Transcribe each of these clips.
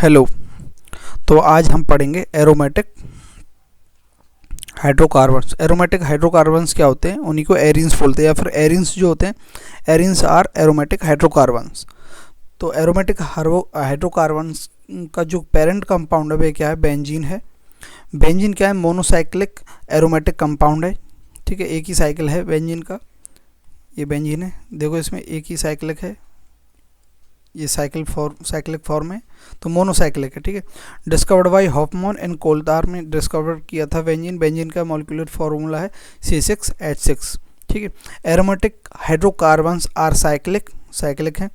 Hello. तो आज हम पढ़ेंगे एरोमेटिक हाइड्रोकार्बन्स। एरोमेटिक हाइड्रोकार्बन्स क्या होते हैं, उन्हीं को एरीन्स बोलते हैं, या फिर एरीन्स जो होते हैं, एरीन्स आर एरोमेटिक हाइड्रोकार्बन्स। तो एरोमेटिक हाइड्रोकार्बन्स का जो पेरेंट कंपाउंड है वे क्या है, बेंजीन है। बेंजीन क्या है, मोनोसाइक्लिक एरोमेटिक कंपाउंड है। ठीक है, एक ही साइकिल है बेंजीन का। ये बेंजीन है, देखो इसमें एक ही साइक्लिक है, ये साइक्लिक फॉर्म है, तो मोनोसाइक्लिक है। ठीक है, डिस्कवर्ड बाय हॉफमैन इन कोलतार में डिस्कवर किया था बेंजीन। बेंजीन का मॉलिक्यूलर फार्मूला है C6H6। ठीक है, एरोमेटिक हाइड्रोकार्बन्स आर साइक्लिक हैं,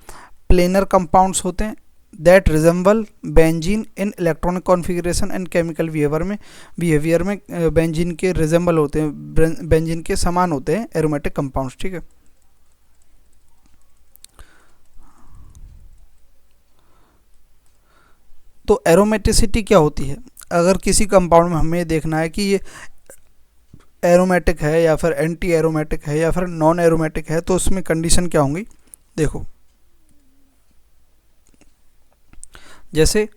प्लेनर कंपाउंड्स होते हैं that resemble benzene in electronic configuration and chemical behaviour में बेंजीन के रिजेंबल होते हैं, बेंजीन के समान होते हैं एरोमेटिक कंपाउंड्स। ठीक है, तो एरोमेटिसिटी क्या होती है, अगर किसी कंपाउंड में हमें देखना है कि ये एरोमेटिक है या फिर एंटी एरोमेटिक है या फिर नॉन एरोमेटिक है, तो उसमें कंडीशन क्या होंगी। देखो, जैसे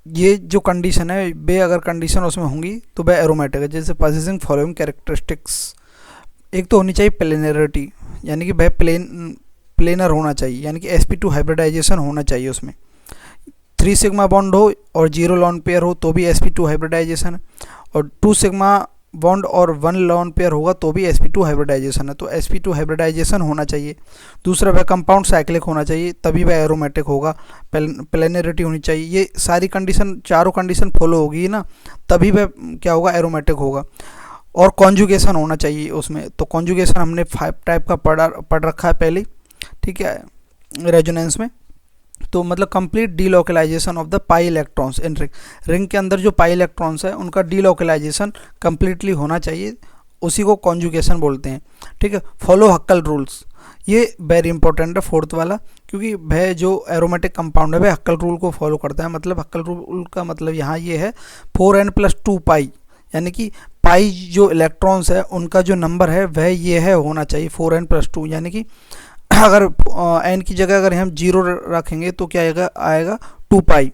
ये जो कंडीशन है वे अगर कंडीशन उसमें होंगी तो वह एरोमेटिक है। जैसे पोजेसिंग फॉलोइंग कैरेक्टरिस्टिक्स, एक तो होनी चाहिए प्लेनरिटी, यानी कि वह प्लेनर होना चाहिए, यानी कि sp2 हाइब्रिडाइजेशन होना चाहिए उसमें। 3 सिग्मा बॉन्ड हो और 0 लॉन पेयर हो तो भी sp2 हाइब्रिडाइजेशन है, और 2 सिग्मा बॉन्ड और 1 लॉन पेयर होगा तो भी sp2 हाइब्रिडाइजेशन है, तो sp2 हाइब्रिडाइजेशन होना चाहिए। दूसरा, वह कंपाउंड साइक्लिक होना चाहिए तभी वह एरोमेटिक होगा। प्लेनरिटी होनी चाहिए। ये सारी कंडीशन, चारों कंडीशन फॉलो होगी ना, तभी वह क्या होगा, एरोमेटिक होगा। और कॉन्जुगेशन होना चाहिए उसमें, तो कॉन्जुगेशन हमने 5 टाइप का पढ़ रखा है पहले। ठीक है, रेजोनेंस में, तो मतलब complete delocalisation of the pi electrons in ring के अंदर जो पाई इलेक्ट्रॉन्स है उनका डीलोकलाइजेशन कंप्लीटली होना चाहिए, उसी को कॉन्जुगेशन बोलते हैं। ठीक है, फॉलो हक्कल रूल्स, ये वेरी इंपॉर्टेंट है, फोर्थ वाला, क्योंकि वह जो एरोमेटिक कंपाउंड है वह हक्कल रूल को फॉलो करता है। मतलब हक्कल रूल का मतलब यहाँ ये है 4n+2 पाई, यानी कि पाई जो इलेक्ट्रॉन्स है उनका जो नंबर है वह ये है होना चाहिए 4n+2, यानी कि अगर एन की जगह अगर हम 0 रखेंगे तो क्या आएगा 2 पाई।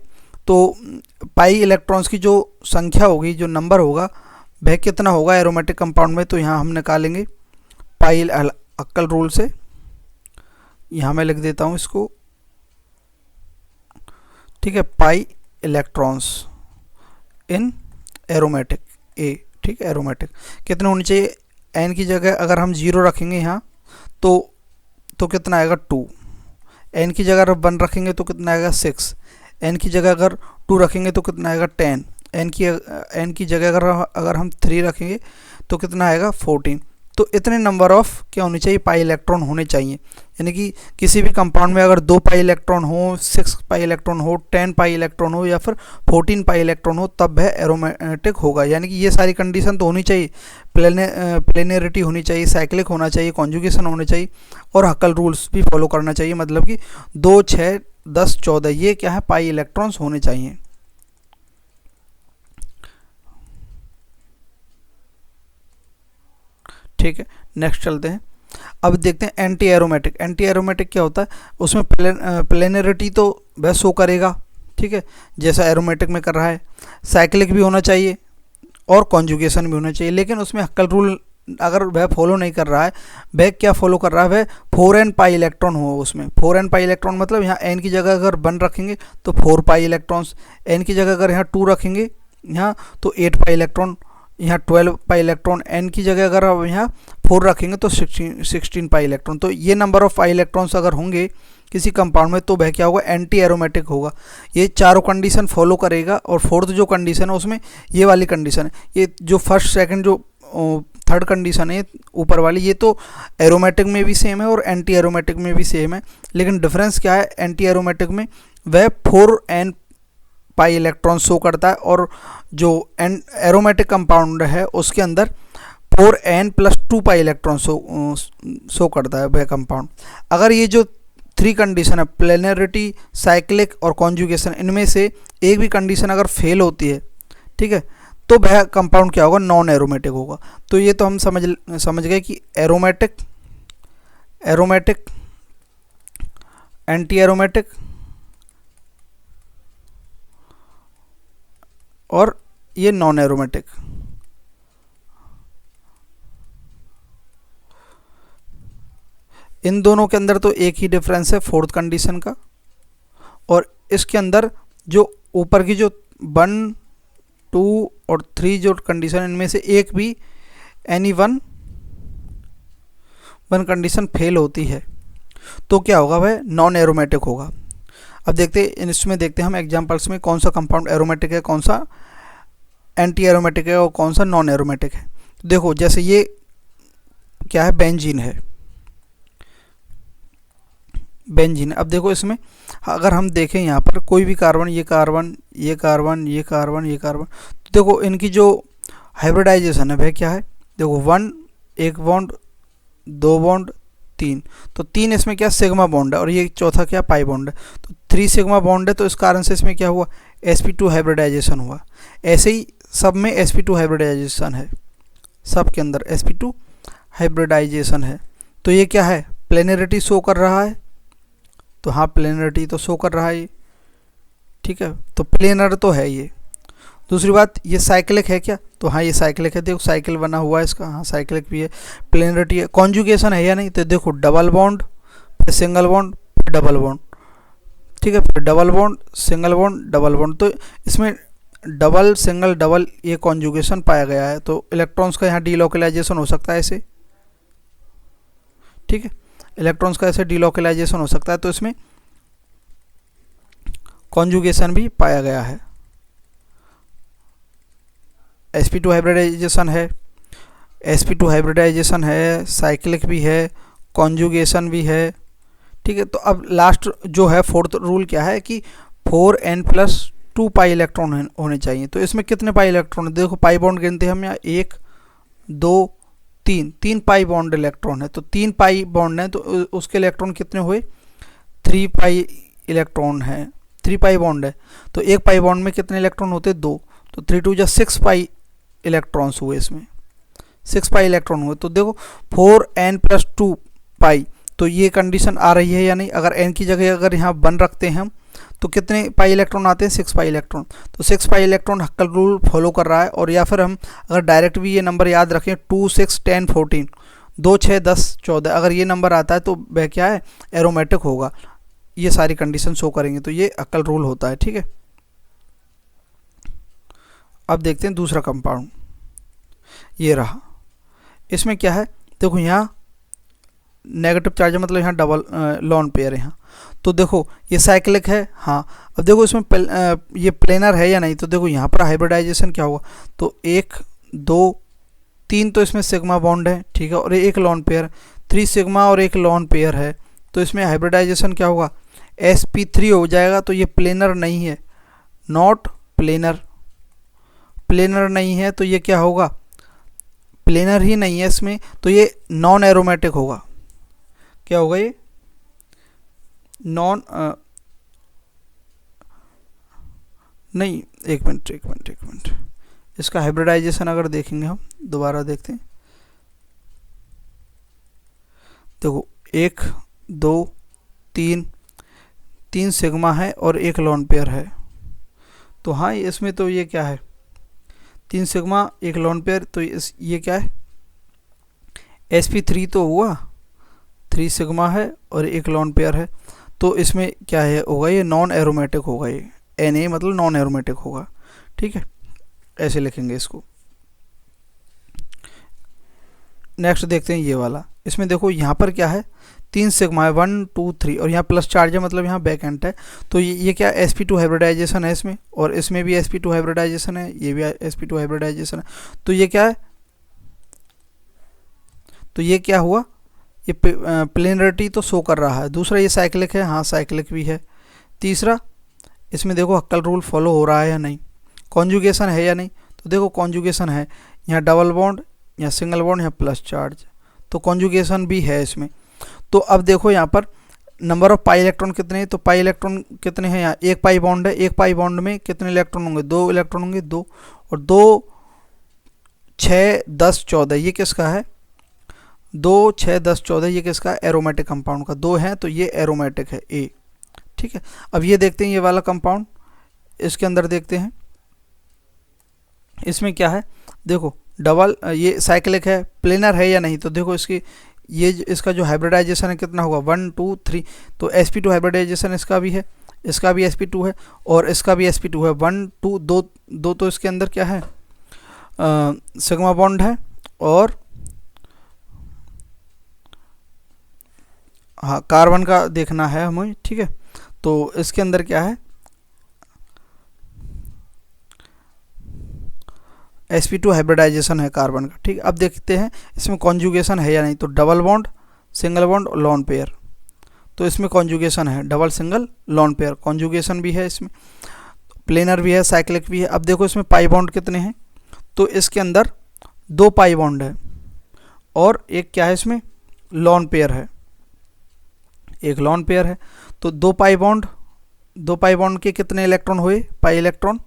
तो पाई इलेक्ट्रॉन्स की जो संख्या होगी, जो नंबर होगा, वह कितना होगा एरोमेटिक कंपाउंड में, तो यहाँ हम निकालेंगे पाई हक्कल रूल से। यहाँ मैं लिख देता हूँ इसको। ठीक है, पाई इलेक्ट्रॉन्स इन एरोमेटिक ए। ठीक है, एरोमेटिक कितने होने चाहिए, एन की जगह अगर हम 0 रखेंगे यहाँ तो कितना आएगा 2। एन की जगह अगर 1 रखेंगे तो कितना आएगा 6। एन की जगह अगर 2 रखेंगे तो कितना आएगा 10। एन की जगह अगर हम 3 रखेंगे तो कितना आएगा 14। तो इतने नंबर ऑफ क्या होने चाहिए, पाई इलेक्ट्रॉन होने चाहिए। यानी कि किसी भी कंपाउंड में अगर 2 पाई इलेक्ट्रॉन हो, 6 पाई इलेक्ट्रॉन हो, 10 पाई इलेक्ट्रॉन हो या फिर 14 पाई इलेक्ट्रॉन हो, तब वह एरोमेटिक होगा। यानी कि ये सारी कंडीशन तो होनी चाहिए, प्लेनरिटी होनी चाहिए, साइक्लिक होना चाहिए, कॉन्जुगेशन होना चाहिए, और हक्कल रूल्स भी फॉलो करना चाहिए। मतलब कि 2, 6, 10, 14 ये क्या है, पाई इलेक्ट्रॉन्स होने चाहिए। ठीक है, नेक्स्ट चलते हैं। अब देखते हैं एंटी एरोमेटिक। एंटी एरोमेटिक क्या होता है, उसमें प्लेनरिटी तो वह शो करेगा, ठीक है, जैसा एरोमेटिक में कर रहा है। साइक्लिक भी होना चाहिए और कॉन्जुगेशन भी होना चाहिए, लेकिन उसमें हक्कल रूल अगर वह फॉलो नहीं कर रहा है, वह क्या फॉलो कर रहा है, वह 4n पाई इलेक्ट्रॉन हो उसमें। 4n पाई इलेक्ट्रॉन मतलब यहाँ n की जगह अगर 1 रखेंगे तो 4 पाई इलेक्ट्रॉन्स, n की जगह अगर यहाँ 2 रखेंगे यहाँ तो 8 पाई इलेक्ट्रॉन, यहाँ 12 पाई इलेक्ट्रॉन, n की जगह अगर अब यहाँ 4 रखेंगे तो 16 पाई इलेक्ट्रॉन। तो ये नंबर ऑफ पाई इलेक्ट्रॉन्स अगर होंगे किसी कंपाउंड में तो वह क्या होगा, एंटी एरोमेटिक होगा। ये चारों कंडीशन फॉलो करेगा। और फोर्थ जो कंडीशन है उसमें ये वाली कंडीशन है, ये जो फर्स्ट सेकंड जो थर्ड कंडीशन है ऊपर वाली, ये तो एरोमेटिक में भी सेम है और एंटी एरोमेटिक में भी सेम है, लेकिन डिफरेंस क्या है, एंटी एरोमेटिक में वह 4n पाई इलेक्ट्रॉन शो करता है, और जो एरोमेटिक कंपाउंड है उसके अंदर 4n+2 पाई इलेक्ट्रॉन शो करता है वह कंपाउंड। अगर ये जो 3 कंडीशन है, प्लेनरिटी, साइक्लिक और कॉन्जुगेशन, इनमें से एक भी कंडीशन अगर फेल होती है, ठीक है, तो वह कंपाउंड क्या होगा, नॉन एरोमेटिक होगा। तो ये तो हम समझ गए कि एरोमेटिक, एंटी एरोमेटिक और ये नॉन एरोमेटिक। इन दोनों के अंदर तो एक ही डिफरेंस है फोर्थ कंडीशन का, और इसके अंदर जो ऊपर की जो 1, 2 और 3 जो कंडीशन, इनमें से एक भी एनी वन कंडीशन फेल होती है तो क्या होगा, वह नॉन एरोमेटिक होगा। अब देखते हैं इसमें, देखते हैं हम एग्जांपल्स में कौन सा कंपाउंड एरोमेटिक है, कौन सा एंटी एरोमेटिक है और कौन सा नॉन एरोमेटिक है। तो देखो जैसे ये क्या है, बेंजीन है, बेंजीन। अब देखो इसमें अगर हम देखें यहाँ पर कोई भी कार्बन, ये कार्बन, ये कार्बन, ये कार्बन, ये कार्बन, तो देखो इनकी जो हाइब्रिडाइजेशन है वह क्या है, देखो 1 एक बॉन्ड, 2 बॉन्ड, 3, तो 3 इसमें क्या सिग्मा बॉन्ड है और ये चौथा क्या पाई बॉन्ड है, तो 3 सिग्मा बॉन्ड है, तो इस कारण से इसमें क्या हुआ, sp2 हाइब्रिडाइजेशन हुआ। ऐसे ही सब में sp2 हाइब्रिडाइजेशन है, सब के अंदर sp2 हाइब्रिडाइजेशन है। तो ये क्या है, प्लेनरिटी शो कर रहा है, तो हाँ प्लेनरिटी तो शो कर रहा है ये, ठीक है, तो प्लेनर तो है ये। दूसरी बात, ये साइक्लिक है क्या, तो हाँ ये साइक्लिक है, देखो साइकिल बना हुआ है इसका, हाँ साइक्लिक भी है, प्लेनरिटी है। कॉन्जुगेशन है या नहीं, तो देखो डबल बॉन्ड, फिर सिंगल बॉन्ड, फिर डबल बॉन्ड, ठीक है, फिर double bond, single bond, double bond, तो इसमें डबल सिंगल डबल ये कॉन्जुगेशन पाया गया है। तो इलेक्ट्रॉन्स का यहाँ डीलोकलाइजेशन हो सकता है ऐसे, ठीक है, इलेक्ट्रॉन्स का ऐसे डीलोकलाइजेशन हो सकता है, तो इसमें कॉन्जुगेशन भी पाया गया है। sp2 हाइब्रिडाइजेशन है, sp2 हाइब्रिडाइजेशन है, साइक्लिक भी है, कॉन्जुगेशन भी है, ठीक है। तो अब लास्ट जो है फोर्थ रूल क्या है कि 4n+2 पाई इलेक्ट्रॉन होने चाहिए। तो इसमें कितने पाई इलेक्ट्रॉन है, देखो पाई बॉन्ड गिनते हैं हम यहाँ, 1 2 3 पाई बॉन्ड इलेक्ट्रॉन है, तो 3 पाई बॉन्ड है, तो उसके इलेक्ट्रॉन कितने हुए, 3 पाई इलेक्ट्रॉन है, 3 पाई बॉन्ड है, तो एक पाई बॉन्ड में कितने इलेक्ट्रॉन होते, 2, तो 3 2 6 पाई इलेक्ट्रॉन्स हुए, इसमें 6 पाई इलेक्ट्रॉन हुए। तो देखो 4n+2 पाई, तो ये कंडीशन आ रही है या नहीं, अगर n की जगह अगर यहाँ 1 रखते हैं हम तो कितने पाई इलेक्ट्रॉन आते हैं, 6 पाई इलेक्ट्रॉन, तो 6 पाई इलेक्ट्रॉन हक्कल रूल फॉलो कर रहा है। और या फिर हम अगर डायरेक्ट भी ये नंबर याद रखें, 2 6 10 14, 2 6 10 14, अगर ये नंबर आता है तो वह क्या है, एरोमेटिक होगा। ये सारी कंडीशन शो करेंगे, तो ये हक्कल रूल होता है, ठीक है। अब देखते हैं दूसरा कंपाउंड, ये रहा, इसमें क्या है, देखो यहाँ नेगेटिव चार्ज है, मतलब यहाँ डबल लॉन पेयर है यहाँ, तो देखो ये साइक्लिक है, हाँ। अब देखो इसमें ये प्लेनर है या नहीं, तो देखो यहाँ पर हाइब्रिडाइजेशन क्या हुआ, तो 1 2 3 तो इसमें सिग्मा बॉन्ड है, ठीक है, और एक लॉन पेयर, 3 सिग्मा और एक लॉन पेयर है, तो इसमें हाइब्रिडाइजेशन क्या होगा, sp3 हो जाएगा। तो ये प्लेनर नहीं है, नॉट प्लेनर, प्लेनर नहीं है, तो ये क्या होगा, प्लेनर ही नहीं है इसमें, तो ये नॉन एरोमेटिक होगा। क्या होगा ये, नॉन नहीं, एक मिनट, इसका हाइब्रिडाइजेशन अगर देखेंगे हम, दोबारा देखते हैं, देखो 1 2 3 सिग्मा है और एक लॉन पेयर है, तो हाँ इसमें तो ये क्या है, 3 सिग्मा एक लॉन पेयर, तो ये क्या है, sp3 तो हुआ, 3 सिग्मा है और एक लॉन पेयर है, तो इसमें क्या है होगा, ये नॉन एरोमेटिक होगा, ये Na मतलब नॉन एरोमेटिक होगा, ठीक है, ऐसे लिखेंगे इसको। नेक्स्ट देखते हैं ये वाला, इसमें देखो यहाँ पर क्या है, 3 सिग्मा है, 1 2 3, और यहाँ प्लस चार्ज है, मतलब यहाँ बैक एंड है, तो ये क्या sp2 हाइब्रिडाइजेशन है इसमें, और इसमें भी sp2 हाइब्रिडाइजेशन है, ये भी sp2 हाइब्रिडाइजेशन है, तो ये क्या है, तो ये क्या हुआ, ये प्लेनरिटी तो शो कर रहा है। दूसरा ये साइक्लिक है, हाँ साइक्लिक भी है। तीसरा इसमें देखो हक्कल रूल फॉलो हो रहा है या नहीं, कॉन्जुगेशन है या नहीं, तो देखो कॉन्जुगेशन है, यहाँ डबल बॉन्ड, यहाँ सिंगल बॉन्ड, यहाँ प्लस चार्ज, तो कॉन्जुगेशन भी है इसमें। तो अब देखो यहाँ पर नंबर ऑफ पाई इलेक्ट्रॉन कितने हैं, तो पाई इलेक्ट्रॉन कितने हैं, यहाँ एक पाई बॉन्ड है, एक पाई बॉन्ड में कितने इलेक्ट्रॉन होंगे, 2 इलेक्ट्रॉन होंगे, 2 और 2 6 10 14, ये किसका है, 2 6 10 14, ये किसका, एरोमेटिक कंपाउंड का, 2 हैं तो ये एरोमेटिक है ए, ठीक है। अब ये देखते हैं ये वाला कंपाउंड, इसके अंदर देखते हैं, इसमें क्या है देखो, डबल ये साइक्लिक है, प्लेनर है या नहीं, तो देखो इसकी ये इसका जो हाइब्रिडाइजेशन है कितना होगा 1 2 3, तो sp2 हाइब्रिडाइजेशन इसका भी है, इसका भी sp2 है और इसका भी sp2 है। 1 2 दो दो तो इसके अंदर क्या है सिग्मा बॉन्ड है, और हाँ कार्बन का देखना है हमें, ठीक है। तो इसके अंदर क्या है sp2 हाइब्रिडाइजेशन है कार्बन का, ठीक है। अब देखते हैं इसमें कॉन्जुगेशन है या नहीं, तो डबल बॉन्ड, सिंगल बॉन्ड और लॉन पेयर, तो इसमें कॉन्जुगेशन है, double single lone pair conjugation भी है, इसमें प्लेनर भी है, साइक्लिक भी है। अब देखो इसमें पाई बॉन्ड कितने हैं, तो इसके अंदर 2 पाई बॉन्ड है और एक क्या है इसमें लॉन पेयर है, एक लॉन पेयर है। तो 2 पाई बॉन्ड के कितने इलेक्ट्रॉन हुए, पाई इलेक्ट्रॉन,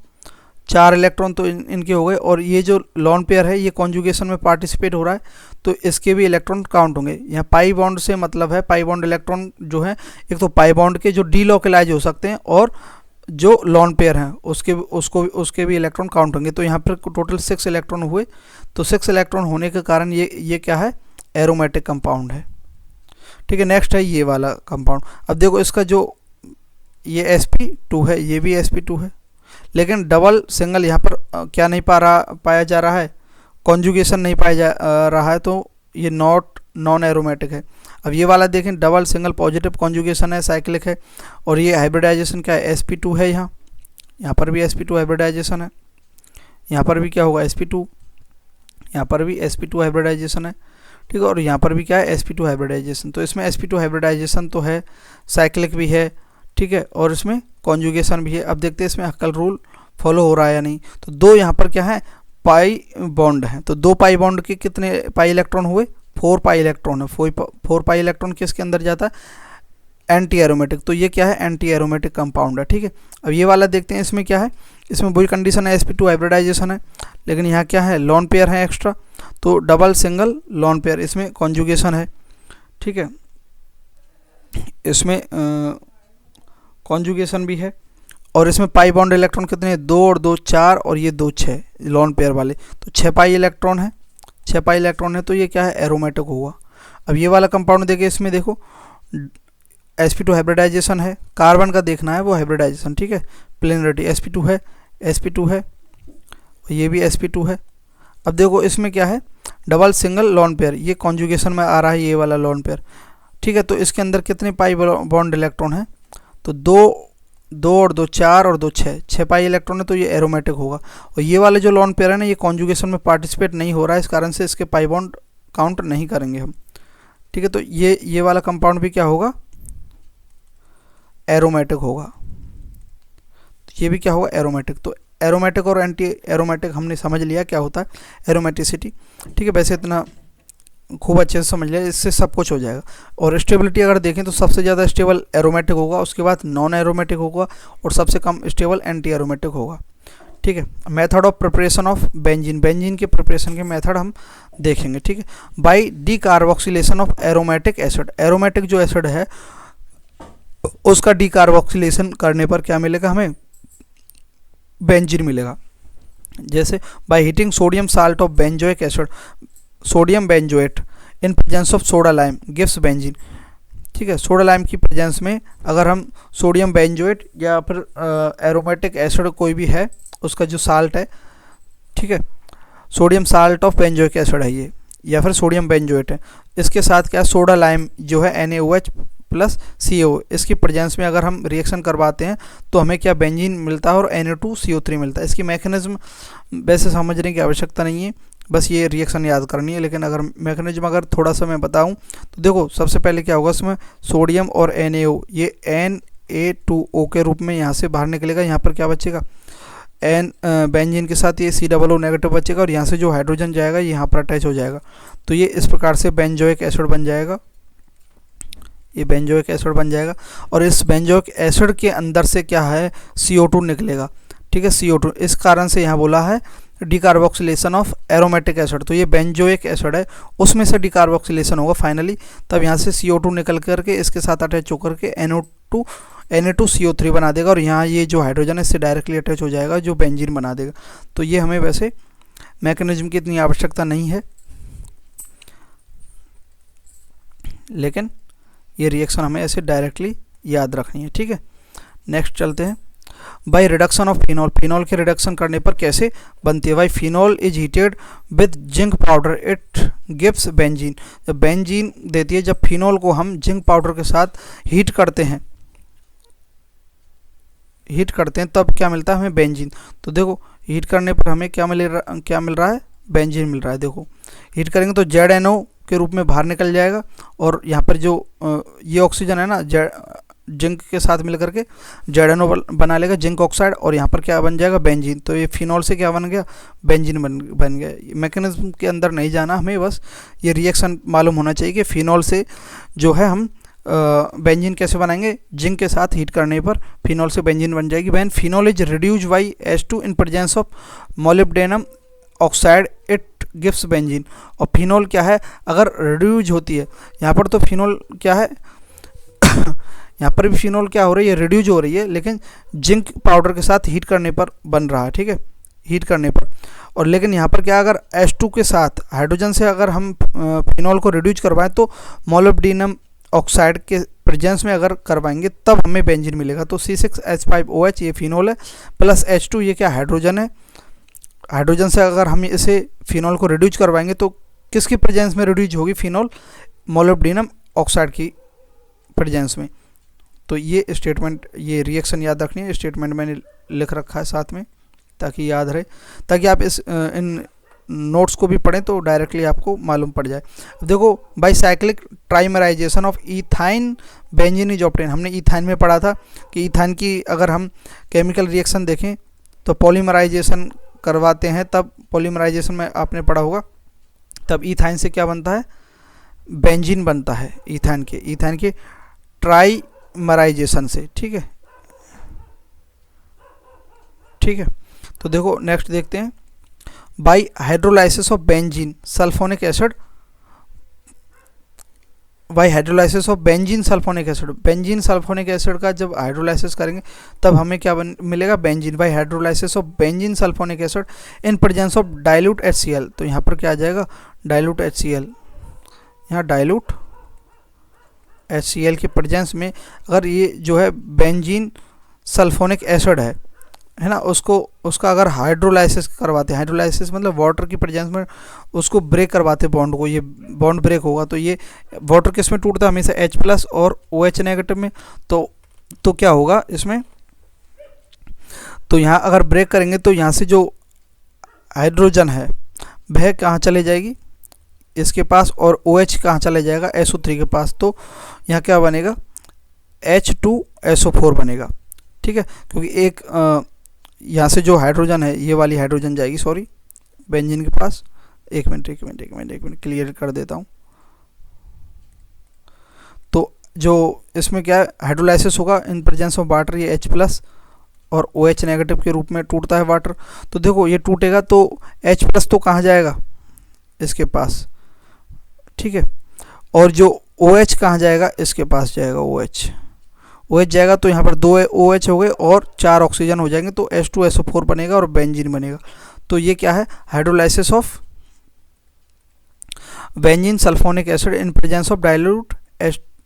4 इलेक्ट्रॉन तो इनके हो गए। और ये जो लॉन पेयर है ये कॉन्जुगेशन में पार्टिसिपेट हो रहा है, तो इसके भी इलेक्ट्रॉन काउंट होंगे। यहाँ पाई बॉन्ड से मतलब है पाई बॉन्ड इलेक्ट्रॉन जो है, एक तो पाई बॉन्ड के जो डीलोकलाइज हो सकते हैं और जो लॉन पेयर हैं उसके भी इलेक्ट्रॉन काउंट होंगे। तो यहाँ पर टोटल 6 इलेक्ट्रॉन हुए, तो 6 इलेक्ट्रॉन होने के कारण ये क्या है एरोमेटिक कंपाउंड है, ठीक है। नेक्स्ट है ये वाला कंपाउंड। अब देखो इसका जो ये sp2 है, ये भी sp2 है, लेकिन डबल सिंगल यहाँ पर क्या नहीं पाया जा रहा है, कॉन्जुगेशन नहीं पाया जा रहा है, तो ये नॉन एरोमेटिक है। अब ये वाला देखें, डबल सिंगल पॉजिटिव कॉन्जुगेशन है, साइक्लिक है, और ये हाइब्रिडाइजेशन क्या है sp2 है। यहाँ पर भी sp2 हाइब्रिडाइजेशन है, यहाँ पर भी क्या होगा sp2, यहाँ पर भी sp2 हाइब्रिडाइजेशन है, ठीक है। और यहाँ पर भी क्या है sp2 हाइब्रिडाइजेशन, तो इसमें sp2 हाइब्रिडाइजेशन तो है, साइक्लिक भी है, ठीक है, और इसमें कॉन्जुगेशन भी है। अब देखते हैं इसमें हक्कल रूल फॉलो हो रहा है या नहीं। तो 2 यहाँ पर क्या है पाई बॉन्ड है, तो 2 पाई बॉन्ड के कितने पाई इलेक्ट्रॉन हुए, 4 पाई इलेक्ट्रॉन है। 4 पाई इलेक्ट्रॉन किसके अंदर जाता है एंटी एरोमेटिक, तो ये क्या है एंटी एरोमेटिक कंपाउंड है, ठीक है। अब ये वाला देखते हैं, इसमें क्या है, इसमें वही कंडीशन है sp2 हाइब्रिडाइजेशन है, लेकिन यहाँ क्या है लॉन पेयर है एक्स्ट्रा, तो डबल सिंगल लॉन पेयर, इसमें कॉन्जुगेशन है, ठीक है, इसमें कॉन्जुगेशन भी है। और इसमें पाई बॉन्ड इलेक्ट्रॉन कितने हैं 2 और 2 4 और ये 2 6 लॉन पेयर वाले, तो 6 पाई इलेक्ट्रॉन है, 6 पाई इलेक्ट्रॉन है, तो ये क्या है एरोमेटिक होगा। अब ये वाला कंपाउंड देखिए, इसमें देखो sp2 हाइब्रिडाइजेशन है, कार्बन का देखना है वो हाइब्रिडाइजेशन, ठीक है, प्लेनरिटी sp2 है, sp2 है, ये भी sp2 है। अब देखो इसमें क्या है डबल सिंगल लॉन पेयर, ये कॉन्जुगेशन में आ रहा है ये वाला लॉन पेयर, ठीक है। तो इसके अंदर कितने पाई बॉन्ड इलेक्ट्रॉन है, तो 2 और 2 4 और 2 6 पाई इलेक्ट्रॉन है, तो ये एरोमेटिक होगा। और ये वाले जो लॉन पेयर है ना, ये कॉन्जुगेशन में पार्टिसिपेट नहीं हो रहा है, इस कारण से इसके पाई बॉन्ड काउंट नहीं करेंगे हम, ठीक है। तो ये वाला कंपाउंड भी क्या होगा एरोमेटिक होगा, ये भी क्या होगा एरोमेटिक। तो एरोमेटिक और एंटी एरोमेटिक हमने समझ लिया क्या होता है एरोमेटिसिटी, ठीक है। वैसे इतना खूब अच्छे से समझ लिया, इससे सब कुछ हो जाएगा। और स्टेबिलिटी अगर देखें तो सबसे ज़्यादा स्टेबल एरोमेटिक होगा, उसके बाद नॉन एरोमेटिक होगा और सबसे कम स्टेबल एंटी एरोमेटिक होगा, ठीक है। Method of preparation of benzene, benzene के प्रिपरेशन के मेथड हम देखेंगे, ठीक है। By D carboxylation of aromatic acid, aromatic जो एसिड है उसका डी कार्बोक्सिलेशन करने पर क्या मिलेगा हमें बेंजीन मिलेगा। जैसे by heating sodium salt of benzoic acid, sodium benzoate in presence of soda lime gives benzene, ठीक है। सोडा लाइम की प्रेजेंस में अगर हम सोडियम बेंजोएट या फिर एरोमेटिक एसिड कोई भी है उसका जो साल्ट है, ठीक है, sodium salt of benzoic acid है ये, या फिर सोडियम बेंजोएट है, इसके साथ क्या सोडा लाइम जो है NaOH प्लस CO, इसकी प्रेजेंस में अगर हम रिएक्शन करवाते हैं तो हमें क्या बेंजीन मिलता है और Na2CO3 मिलता है। इसकी मैकेनिज्म वैसे समझने की आवश्यकता नहीं है, बस ये रिएक्शन याद करनी है। लेकिन अगर मैकेनिज्म अगर थोड़ा सा मैं बताऊं तो देखो सबसे पहले क्या होगा, इसमें सोडियम और NaO ये Na2O के रूप में यहाँ से बाहर निकलेगा, यहाँ पर क्या बचेगा बेंजीन के साथ ये COO नेगेटिव बचेगा और यहाँ से जो हाइड्रोजन जाएगा ये यहाँ पर अटैच हो जाएगा, तो ये इस प्रकार से बेंजोइक एसिड बन जाएगा, ये बेंजोइक एसिड बन जाएगा। और इस बेंजोइक एसिड के अंदर से क्या है CO2 निकलेगा, ठीक है, CO2, इस कारण से यहाँ बोला है डिकार्बोक्सिलेशन ऑफ एरोमेटिक एसिड, तो ये बेंजोइक एसिड है उसमें से डिकार्बोक्सिलेशन होगा फाइनली, तब यहाँ से CO2 निकल करके इसके साथ अटैच होकर के Na2CO3 बना देगा और यहाँ ये जो हाइड्रोजन है इससे डायरेक्टली अटैच हो जाएगा जो बेंजीन बना देगा। तो ये हमें वैसे मैकेनिज्म की इतनी आवश्यकता नहीं है, लेकिन ये रिएक्शन हमें ऐसे डायरेक्टली याद रखनी है। ठीक है, नेक्स्ट चलते हैं। By reduction of phenol, phenol के रिडक्शन करने पर कैसे बनती है? By phenol is heated with zinc powder it gives benzene. जब बेंजीन देती है, जब फिनॉल को हम जिंक पाउडर के साथ हीट करते हैं तब क्या मिलता है हमें? बेंजीन। तो देखो हीट करने पर हमें क्या मिल रहा है? बेंजीन मिल रहा है। देखो हीट करेंगे तो ZNO के रूप में बाहर निकल जाएगा और यहाँ पर जो ये ऑक्सीजन है ना, जिंक के साथ मिल करके ZNO बना लेगा, जिंक ऑक्साइड, और यहाँ पर क्या बन जाएगा? बेंजीन। तो ये फिनॉल से क्या बन गया? बेंजीन बन गया। मैकेनिज्म के अंदर नहीं जाना हमें, बस ये रिएक्शन मालूम होना चाहिए कि फिनॉल से जो है हम बेंजीन कैसे बनाएंगे? जिंक के साथ हीट करने पर फिनॉल से बेंजीन बन जाएगी। When phenol is reduced by H2 in presence of molybdenum oxide it gives benzene. और फिनॉल क्या है? अगर रिड्यूज होती है, यहाँ पर तो फिनॉल क्या है यहाँ पर भी फिनॉल क्या हो रही है? रिड्यूज हो रही है, लेकिन जिंक पाउडर के साथ हीट करने पर बन रहा है। ठीक है, हीट करने पर। और लेकिन यहाँ पर क्या, अगर H2 के साथ हाइड्रोजन से अगर हम फिनॉल को रिड्यूज करवाएं तो मोलिब्डेनम ऑक्साइड के प्रेजेंस में अगर करवाएंगे तब हमें बेंजीन मिलेगा। तो C6H5OH ये फिनॉल है, प्लस H2 ये क्या? हाइड्रोजन है। हाइड्रोजन से अगर हम इसे फिनॉल को रिड्यूज करवाएंगे तो किसकी प्रेजेंस में रिड्यूज होगी फिनॉल? मोलिब्डेनम ऑक्साइड की प्रेजेंस में। तो ये स्टेटमेंट, ये रिएक्शन याद रखनी है। स्टेटमेंट मैंने लिख रखा है साथ में ताकि याद रहे, ताकि आप इन नोट्स को भी पढ़ें तो डायरेक्टली आपको मालूम पड़ जाए। अब देखो, by cyclic trimerisation of ethyne benzene is obtain. हमने इथाइन में पढ़ा था कि इथाइन की अगर हम केमिकल रिएक्शन देखें तो पॉलीमराइजेशन करवाते हैं, तब पॉलीमराइजेशन में आपने पढ़ा होगा, तब इथाइन से क्या बनता है? बेंजीन बनता है इथाइन के ट्राइमराइजेशन से। ठीक है। तो देखो नेक्स्ट देखते हैं। By hydrolysis of benzene sulphonic acid, by hydrolysis of benzene sulphonic acid, benzene sulphonic acid का जब हाइड्रोलाइसिस करेंगे तब हमें क्या मिलेगा? Benzene. By hydrolysis of benzene sulphonic acid in presence of dilute HCl। तो यहाँ पर क्या आ जाएगा? Dilute HCl। यहाँ डाइल्यूट HCl के प्रेजेंस में अगर ये जो है बेंजीन सल्फोनिक एसिड है ना, उसका अगर हाइड्रोलाइसिस करवाते हैं, हाइड्रोलाइसिस मतलब वाटर की प्रेजेंस में उसको ब्रेक करवाते हैं बॉन्ड को, ये बॉन्ड ब्रेक होगा तो ये वाटर किस में टूटता है? हमेशा H+ और OH नेगेटिव में। तो क्या होगा इसमें? तो यहाँ अगर ब्रेक करेंगे तो यहाँ से जो हाइड्रोजन है वह कहाँ चले जाएगी? इसके पास। और OH कहाँ चले जाएगा? SO3 के पास। तो यहाँ क्या बनेगा? H2SO4 बनेगा। ठीक है, क्योंकि एक यहाँ से जो हाइड्रोजन है, ये वाली हाइड्रोजन जाएगी, सॉरी, बेंजीन के पास। एक मिनट क्लियर कर देता हूँ। तो जो इसमें क्या है, हाइड्रोलाइसिस होगा इन प्रेजेंस ऑफ वाटर, ये H+ और OH नेगेटिव के रूप में टूटता है वाटर। तो देखो ये टूटेगा तो H+ तो कहाँ जाएगा? इसके पास। ठीक है, और जो OH कहाँ जाएगा? इसके पास जाएगा, OH जाएगा। तो यहाँ पर 2 OH हो गए और 4 ऑक्सीजन हो जाएंगे, तो H2SO4 बनेगा और बेंजीन बनेगा। तो ये क्या है? Hydrolysis of benzene sulphonic acid in presence of dilute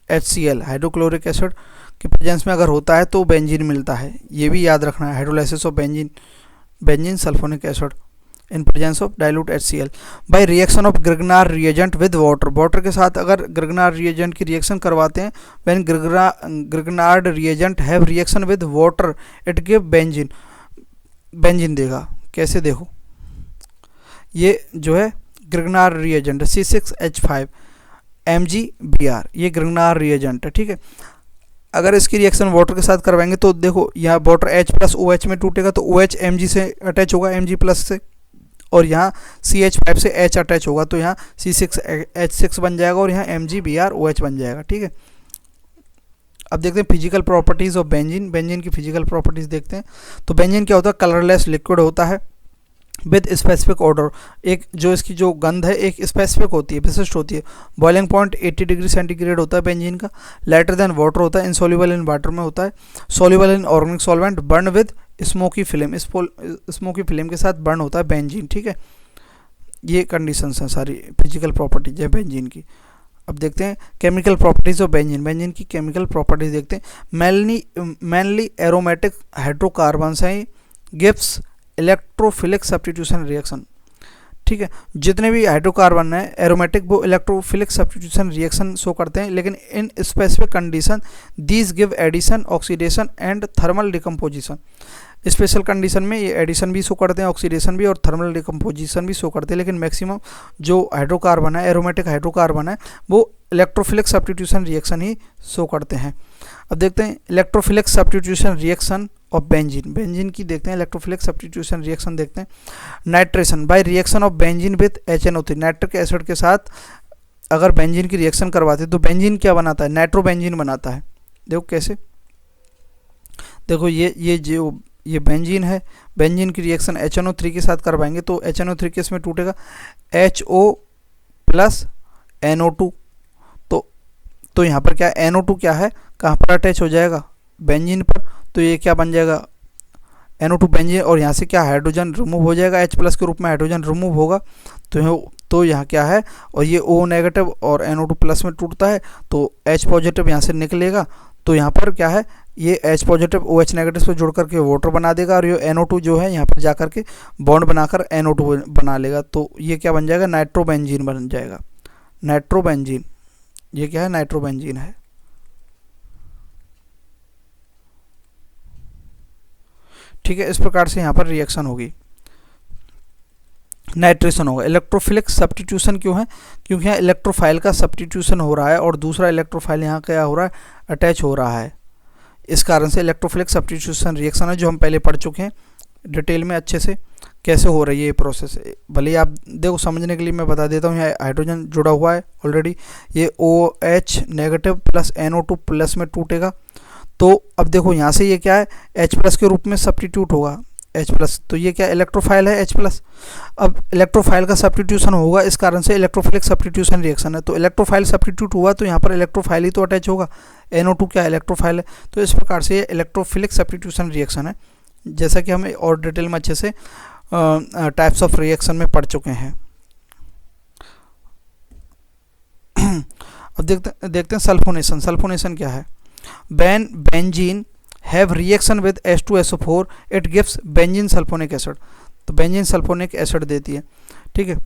HCl। Hydrochloric acid के प्रेजेंस में अगर होता है तो बेंजीन मिलता है, ये भी याद रखना है। Hydrolysis of benzene sulphonic acid in presence of dilute HCl। By reaction of Grignard reagent with water के साथ अगर ग्रिगनार रिएजेंट की रिएक्शन करवाते हैं, when Grignard reagent have reaction with water it give benzene देगा। कैसे? देखो ये जो है ग्रिगनार रिएजेंट C6H5 MgBr, ये ग्रिगनार रिएजेंट है। ठीक है, अगर इसकी रिएक्शन वाटर के साथ करवाएंगे तो देखो यहाँ वाटर H+ OH में टूटेगा तो OH Mg से अटैच होगा, Mg+ से, और यहाँ CH5 से H अटैच होगा तो यहाँ C6H6 बन जाएगा और यहाँ MgBr OH बन जाएगा। ठीक है, अब देखते हैं फिजिकल प्रॉपर्टीज़ ऑफ बेंजीन की फिजिकल प्रॉपर्टीज़ देखते हैं। तो बेंजीन क्या होता है? कलरलेस लिक्विड होता है। विद स्पेसिफिक ऑर्डर, एक जो इसकी जो गंध है एक स्पेसिफिक होती है, विशिष्ट होती है। बॉइलिंग पॉइंट 80 डिग्री सेंटीग्रेड होता है बेंजीन का। लाइटर देन वाटर होता है, इनसॉल्युबल इन वाटर में होता है। Soluble in organic solvent, burn with smoky film, smoky film के साथ बर्न होता है बेंजीन, ठीक है। ये कंडीशंस हैं सारी फिजिकल प्रॉपर्टीज है बेंजीन की। अब देखते हैं chemical properties of benzene. Benzene की केमिकल प्रॉपर्टीज देखते हैं। मेनली एरोमेटिक हाइड्रोकार्बन्स हैं, गिव्स इलेक्ट्रोफिलिक सब्स्टिट्यूशन रिएक्शन, ठीक है। जितने भी हाइड्रोकार्बन हैं एरोमेटिक वो इलेक्ट्रोफिलिक सब्स्टिट्यूशन रिएक्शन शो करते हैं, लेकिन in specific condition these give addition, oxidation and thermal decomposition. Special condition में ये एडिशन भी शो करते हैं, ऑक्सीडेशन भी और थर्मल डिकम्पोजिशन भी शो करते हैं, लेकिन मैक्सिमम जो हाइड्रोकार्बन है एरोमेटिक हाइड्रोकार्बन है वो इलेक्ट्रोफिलिक सब्स्टिट्यूशन रिएक्शन ही शो करते हैं। अब देखते हैं electrophilic substitution reaction of benzene. Benzene की देखते हैं इलेक्ट्रोफिलिक सब्स्टिट्यूशन रिएक्शन देखते हैं। Nitration by reaction of benzene with HNO3, nitric acid के साथ अगर बेंजीन की रिएक्शन करवाते तो बेंजीन क्या बनाता है, नाइट्रोबेंजीन बनाता है। देखो कैसे, देखो ये बेंजीन है, बेंजीन की रिएक्शन HNO3 के साथ करवाएंगे तो HNO3 किस में टूटेगा, HO प्लस NO2। तो यहाँ पर क्या NO2 क्या है, कहाँ पर अटैच हो जाएगा, बेंजीन पर, तो ये क्या बन जाएगा NO2 बेंजीन, और यहाँ से क्या हाइड्रोजन रिमूव हो जाएगा, H प्लस के रूप में हाइड्रोजन रिमूव होगा। तो यहाँ क्या है, और ये O नेगेटिव और NO2 प्लस में टूटता है तो H पॉजिटिव यहाँ से निकलेगा। तो यहाँ पर क्या है, ये H पॉजिटिव OH नेगेटिव से जुड़ करके वाटर बना देगा, और ये NO2 जो है यहाँ पर जा करके बॉन्ड बनाकर NO2 बना लेगा। तो ये क्या बन जाएगा, नाइट्रोबेंजीन बन जाएगा। नाइट्रोबेंजीन, ये क्या है, नाइट्रोबेंजीन है। ठीक है, इस प्रकार से यहाँ पर रिएक्शन होगी, नाइट्रेशन होगा। इलेक्ट्रोफिलिक सब्स्टिट्यूशन क्यों है, क्योंकि यहाँ इलेक्ट्रोफाइल का सब्स्टिट्यूशन हो रहा है और दूसरा इलेक्ट्रोफाइल यहाँ क्या हो रहा है, अटैच हो रहा है। इस कारण से इलेक्ट्रोफिलिक सब्स्टिट्यूशन रिएक्शन है, जो हम पहले पढ़ चुके हैं डिटेल में अच्छे से कैसे हो रही है ये प्रोसेस। भले आप देखो समझने के लिए मैं बता देता हूँ, यहाँ हाइड्रोजन जुड़ा हुआ है ऑलरेडी, ये OH negative plus NO2 plus में टूटेगा। तो अब देखो यहाँ से ये क्या है, H प्लस के रूप में सब्स्टिट्यूट होगा, H प्लस, तो ये क्या इलेक्ट्रोफाइल है H प्लस। अब इलेक्ट्रोफाइल का सब्स्टिट्यूशन होगा, इस कारण से इलेक्ट्रोफिलिक सब्स्टिट्यूशन रिएक्शन है। तो इलेक्ट्रोफाइल सब्स्टिट्यूट हुआ तो यहाँ पर इलेक्ट्रोफाइल ही तो अटैच होगा, NO2 क्या इलेक्ट्रोफाइल है। तो इस प्रकार से ये इलेक्ट्रोफिलिक सब्स्टिट्यूशन रिएक्शन है, जैसा कि हम और डिटेल में अच्छे से टाइप्स ऑफ रिएक्शन में पढ़ चुके हैं। अब देखते हैं सल्फोनेशन। सल्फोनेशन क्या है, benzene have reaction with H2SO4 it gives benzene sulphonic acid. तो बेंजीन सल्फोनिक एसिड देती है, ठीक है,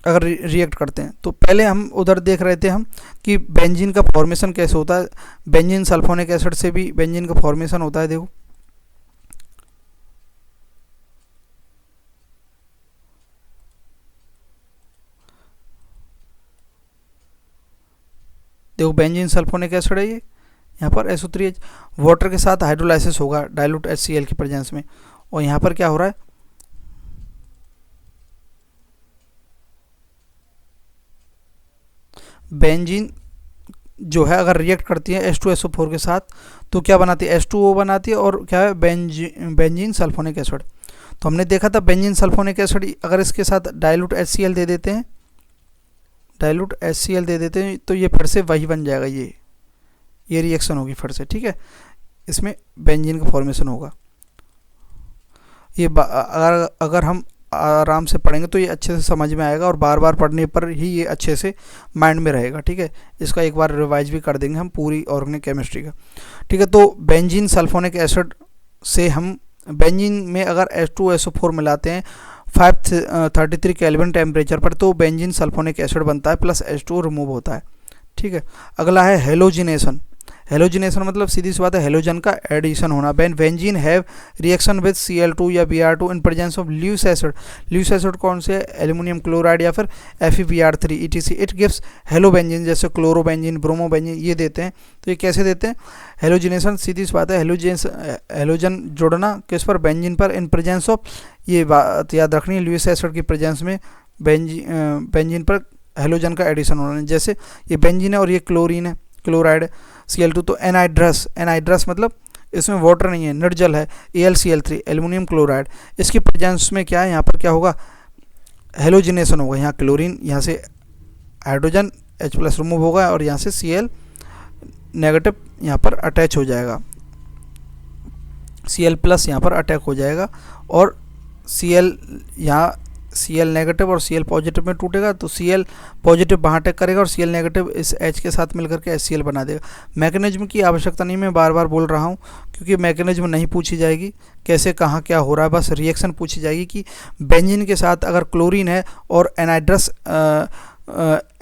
अगर रिएक्ट करते हैं। तो पहले हम उधर देख रहे थे हम कि बेंजीन का फॉर्मेशन कैसे होता है, बेंजीन सल्फोनिक एसिड से भी बेंजीन का फॉर्मेशन होता है। देखो बेंजीन सल्फोनिक एसिड है, ये यहाँ पर SO3H वाटर के साथ हाइड्रोलाइसिस होगा डाइल्यूट HCl की प्रेजेंस में, और यहाँ पर क्या हो रहा है, बेंजीन जो है अगर रिएक्ट करती है H2SO4 के साथ तो क्या बनाती है, H2O बनाती है, और क्या है, बेंजीन सल्फोनिक एसिड। तो हमने देखा था बेंजीन सल्फोनिक एसिड अगर इसके साथ डाइल्यूट HCl दे देते हैं, डाइल्यूट HCl दे देते हैं तो ये फिर से वही बन जाएगा, ये रिएक्शन होगी फिर से, ठीक है, इसमें बेंजीन का फॉर्मेशन होगा। ये अगर हम आराम से पढ़ेंगे तो ये अच्छे से समझ में आएगा, और बार बार पढ़ने पर ही ये अच्छे से माइंड में रहेगा, ठीक है। इसका एक बार रिवाइज भी कर देंगे हम पूरी ऑर्गेनिक केमिस्ट्री का, ठीक है। तो बेंजीन सल्फोनिक एसिड से हम बेंजीन में अगर H2SO4 मिलाते हैं 533 केल्विन टेम्परेचर पर तो बेंजीन सल्फोनिक एसिड बनता है प्लस H2O रिमूव होता है, ठीक है। अगला है हेलोजिनेशन। हेलोजिनेशन मतलब सीधी सी बात है हेलोजन का एडिशन होना। Benzene have reaction with Cl2 या Br2 in presence of Luce acid. Luce acid कौन से, एल्यूमिनियम क्लोराइड या फिर FeBr3 ETC। इट गिव्स हेलोबेंजीन, जैसे क्लोरोबेंजीन, ब्रोमोबेंजीन ये देते हैं। तो ये कैसे देते हैं, हेलोजिनेशन सीधी सी बात है हेलोजन जोड़ना किस पर, बेंजीन पर, इन प्रेजेंस ऑफ, ये बात याद रखनी है, ल्यूस एसिड की प्रेजेंस में बेंजीन पर हेलोजन का एडिशन होना। जैसे ये बेंजीन है और ये क्लोरीन है, क्लोराइड Cl2, तो एनहाइड्रस, एनहाइड्रस मतलब इसमें वाटर नहीं है, निर्जल है, AlCl3 एल्युमिनियम क्लोराइड। इसकी प्रेजेंस में क्या है, यहाँ पर क्या होगा, हेलोजिनेशन होगा। यहाँ क्लोरीन, यहाँ से हाइड्रोजन H+ रिमूव होगा और यहाँ से Cl नेगेटिव यहाँ पर अटैच हो जाएगा, Cl+ यहाँ पर अटैक हो जाएगा और Cl यहाँ Cl नेगेटिव और Cl पॉजिटिव में टूटेगा, तो Cl पॉजिटिव वहाँ अटैक करेगा और Cl नेगेटिव इस H के साथ मिलकर के HCl बना देगा। मैकेनिज्म की आवश्यकता नहीं, मैं बार बार बोल रहा हूँ, क्योंकि मैकेनिज्म नहीं पूछी जाएगी कैसे कहाँ क्या हो रहा है, बस रिएक्शन पूछी जाएगी कि बेंजीन के साथ अगर क्लोरीन है और एनाइड्रस